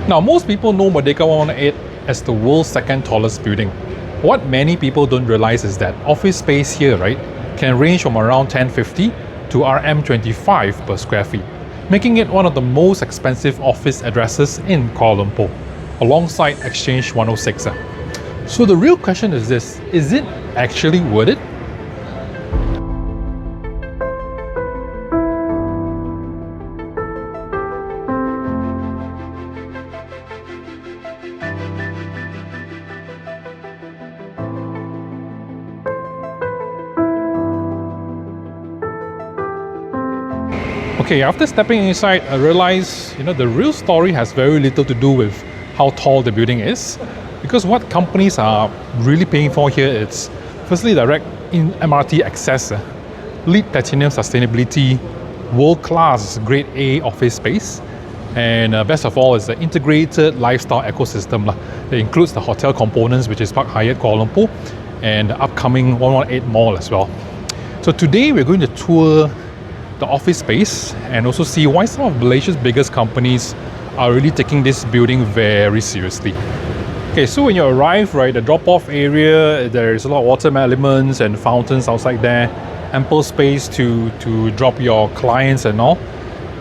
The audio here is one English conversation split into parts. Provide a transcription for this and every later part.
Now, most people know Merdeka 118 as the world's second tallest building. What many people don't realize is that office space here, right, can range from around 1050 to RM25 per square feet, making it one of the most expensive office addresses in Kuala Lumpur, alongside Exchange 106. So the real question is this: is it actually worth it? Okay, after stepping inside, I realized, the real story has very little to do with how tall the building is, because what companies are really paying for here is firstly direct in MRT access, LEED Platinum sustainability, world-class Grade A office space, and best of all is the integrated lifestyle ecosystem that includes the hotel components, which is Park Hyatt Kuala Lumpur, and the upcoming 118 Mall as well. So today we're going to tour the office space and also see why some of Malaysia's biggest companies are really taking this building very seriously. Okay, so when you arrive, right, the drop-off area, there's a lot of water elements and fountains outside there, ample space to drop your clients and all.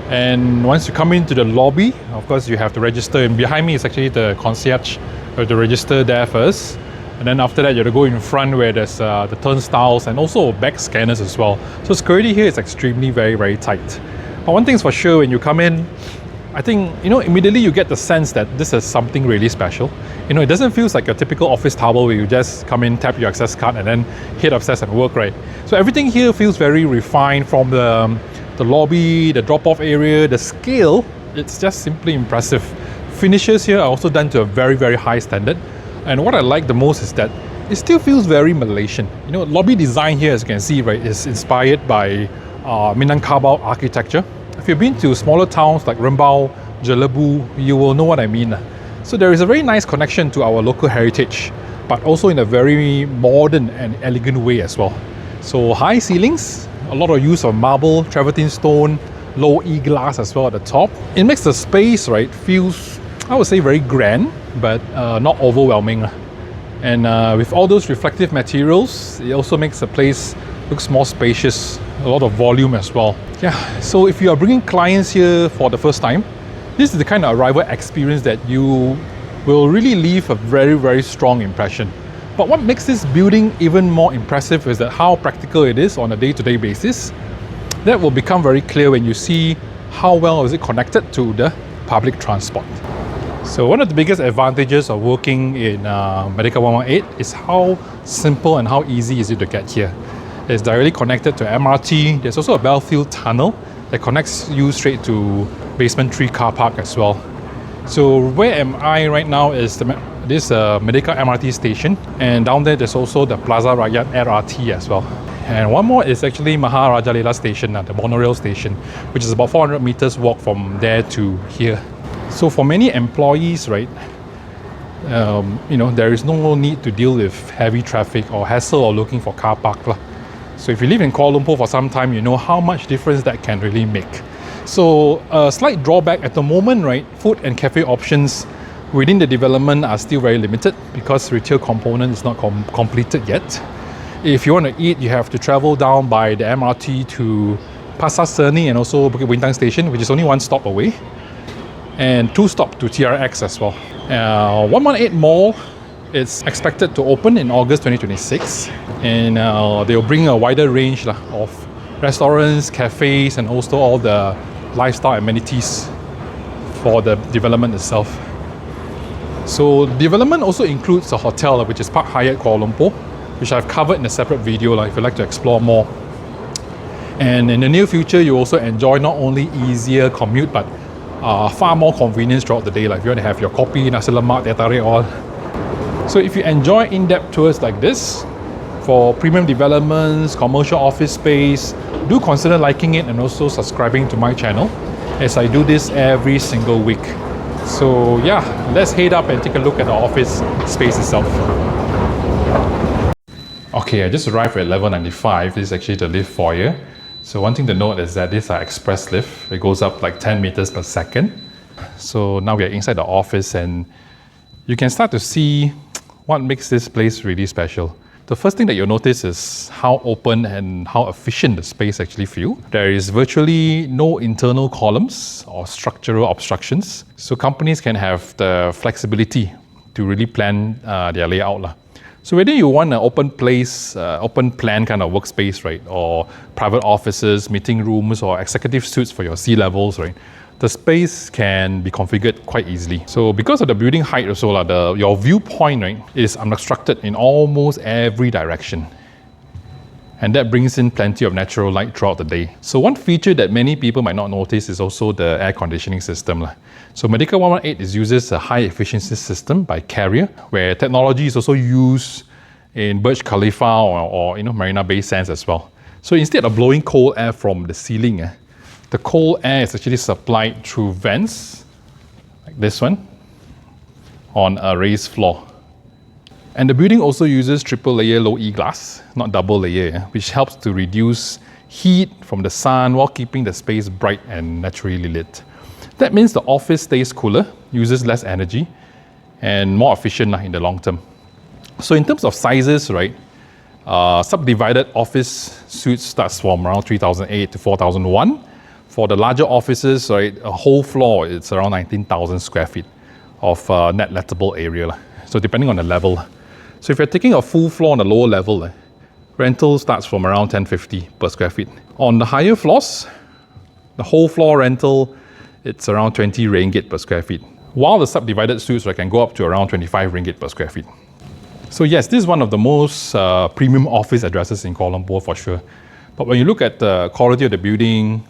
And once you come into the lobby, of course you have to register, and behind me is actually the concierge. You have to register there first, and then after that you have to go in front where there's the turnstiles and also back scanners as well. So security here is extremely very tight. But one thing's for sure, when you come in, I think, immediately you get the sense that this is something really special. It doesn't feel like a typical office tower where you just come in, tap your access card and then hit upstairs and work, right? So everything here feels very refined, from the lobby, the drop-off area, the scale. It's just simply impressive. Finishes here are also done to a very high standard. And what I like the most is that it still feels very Malaysian. Lobby design here, as you can see, right, is inspired by Minangkabau architecture. If you've been to smaller towns like Rembau, Jelebu, you will know what I mean. So there is a very nice connection to our local heritage, but also in a very modern and elegant way as well. So high ceilings, a lot of use of marble, travertine stone, low E-glass as well at the top. It makes the space, right, feels, I would say, very grand, but not overwhelming. And with all those reflective materials, it also makes the place looks more spacious, a lot of volume as well. Yeah, so if you are bringing clients here for the first time, this is the kind of arrival experience that you will really leave a very strong impression. But what makes this building even more impressive is that how practical it is on a day-to-day basis. That will become very clear when you see how well is it connected to the public transport. So one of the biggest advantages of working in Merdeka 118 is how simple and how easy is it to get here. It's directly connected to MRT. There's also a Belfield tunnel that connects you straight to Basement 3 car park as well. So where am I right now is this Merdeka MRT station, and down there's also the Plaza Rakyat LRT as well. And one more is actually Maharajalela station, the Monorail station, which is about 400 meters walk from there to here. So for many employees, right, there is no need to deal with heavy traffic or hassle or looking for car park. So if you live in Kuala Lumpur for some time, you know how much difference that can really make. So a slight drawback at the moment, right, food and cafe options within the development are still very limited because retail component is not completed yet. If you want to eat, you have to travel down by the MRT to Pasar Seni and also Bukit Bintang station, which is only one stop away, and 2 stops to TRX as well. 118 Mall is expected to open in August 2026, and they'll bring a wider range of restaurants, cafes, and also all the lifestyle amenities for the development itself. So development also includes a hotel, which is Park Hyatt Kuala Lumpur, which I've covered in a separate video if you'd like to explore more. And in the near future, you also enjoy not only easier commute, but far more convenience throughout the day. Like if you want to have your kopi, nasi lemak, teh tarik, all. So if you enjoy in-depth tours like this for premium developments, commercial office space, do consider liking it and also subscribing to my channel, as I do this every single week. So yeah, let's head up and take a look at the office space itself. Okay, I just arrived at level 95. This is actually the lift foyer. So one thing to note is that these are express lift. It goes up like 10 meters per second. So now we are inside the office and you can start to see what makes this place really special. The first thing that you'll notice is how open and how efficient the space actually feels. There is virtually no internal columns or structural obstructions, so companies can have the flexibility to really plan their layout. So whether you want an open place, open plan kind of workspace, right, or private offices, meeting rooms, or executive suites for your C-levels, right, the space can be configured quite easily. So because of the building height also, your viewpoint, right, is unobstructed in almost every direction. And that brings in plenty of natural light throughout the day. So one feature that many people might not notice is also the air conditioning system. So Merdeka 118 uses a high efficiency system by Carrier, where technology is also used in Burj Khalifa or Marina Bay Sands as well. So instead of blowing cold air from the ceiling, the cold air is actually supplied through vents, like this one, on a raised floor. And the building also uses triple layer low E glass, not double layer, which helps to reduce heat from the sun while keeping the space bright and naturally lit. That means the office stays cooler, uses less energy, and more efficient in the long term. So in terms of sizes, right, subdivided office suites starts from around 3008 to 4001. For the larger offices, right, a whole floor, it's around 19,000 square feet of net lettable area. So depending on the level. So if you're taking a full floor on the lower level, rental starts from around 1050 per square feet. On the higher floors, the whole floor rental, it's around 20 ringgit per square feet. While the subdivided suites can go up to around 25 ringgit per square feet. So yes, this is one of the most premium office addresses in Kuala Lumpur for sure. But when you look at the quality of the building,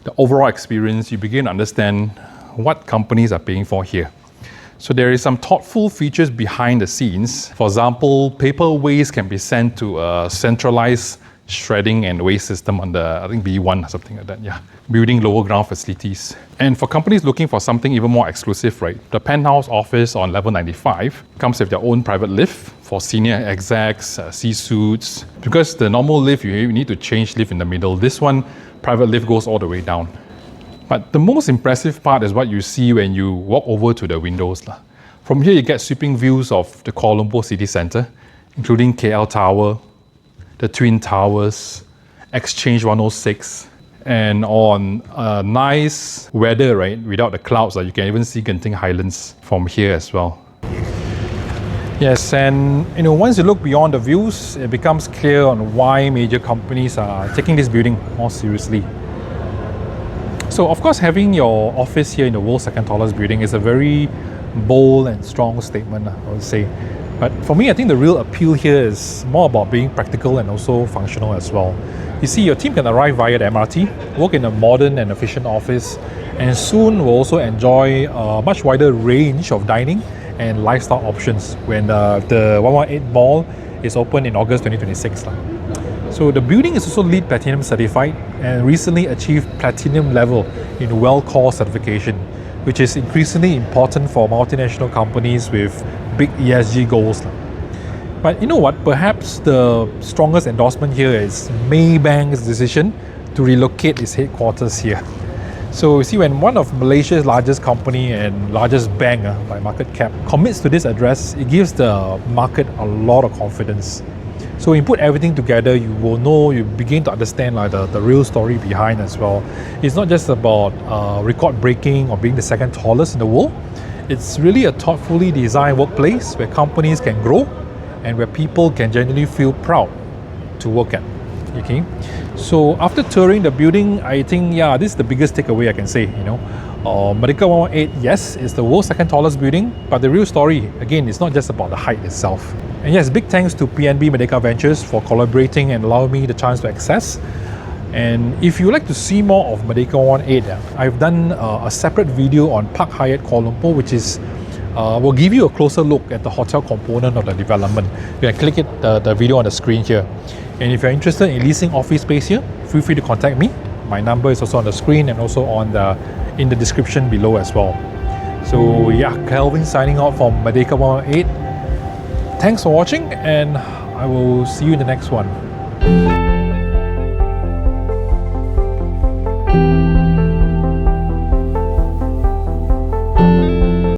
the overall experience, you begin to understand what companies are paying for here. So there is some thoughtful features behind the scenes. For example, paper waste can be sent to a centralized shredding and waste system on the, I think B1 or something like that, yeah. Building lower ground facilities. And for companies looking for something even more exclusive, right, the Penthouse office on level 95 comes with their own private lift for senior execs, C-suites. Because the normal lift, you need to change lift in the middle. This one, private lift goes all the way down. But the most impressive part is what you see when you walk over to the windows. From here, you get sweeping views of the Kuala Lumpur city centre, including KL Tower, the Twin Towers, Exchange 106, and on nice weather, right, without the clouds, you can even see Genting Highlands from here as well. Yes, and once you look beyond the views, it becomes clear on why major companies are taking this building more seriously. So of course, having your office here in the world's second tallest building is a very bold and strong statement, I would say. But for me, I think the real appeal here is more about being practical and also functional as well. You see, your team can arrive via the MRT, work in a modern and efficient office, and soon will also enjoy a much wider range of dining and lifestyle options when the 118 Mall is open in August 2026. So the building is also LEED Platinum certified and recently achieved Platinum level in WellCore certification, which is increasingly important for multinational companies with big ESG goals. But you know what? Perhaps the strongest endorsement here is Maybank's decision to relocate its headquarters here. So you see, when one of Malaysia's largest company and largest bank by market cap commits to this address, it gives the market a lot of confidence. So when you put everything together, you will know, you begin to understand the real story behind as well. It's not just about record breaking or being the second tallest in the world. It's really a thoughtfully designed workplace where companies can grow and where people can genuinely feel proud to work at. Okay, so after touring the building, I think this is the biggest takeaway I can say. Merdeka 118, yes, it's the world's second tallest building, but the real story, again, is not just about the height itself. And yes, big thanks to PNB Merdeka Ventures for collaborating and allowing me the chance to access. And if you would like to see more of Merdeka 118, I've done a separate video on Park Hyatt Kuala Lumpur, which is will give you a closer look at the hotel component of the development. You can click the video on the screen here. And if you're interested in leasing office space here, feel free to contact me. My number is also on the screen and also in the description below as well. So Kelvin signing out from Merdeka 118. Thanks for watching, and I will see you in the next one.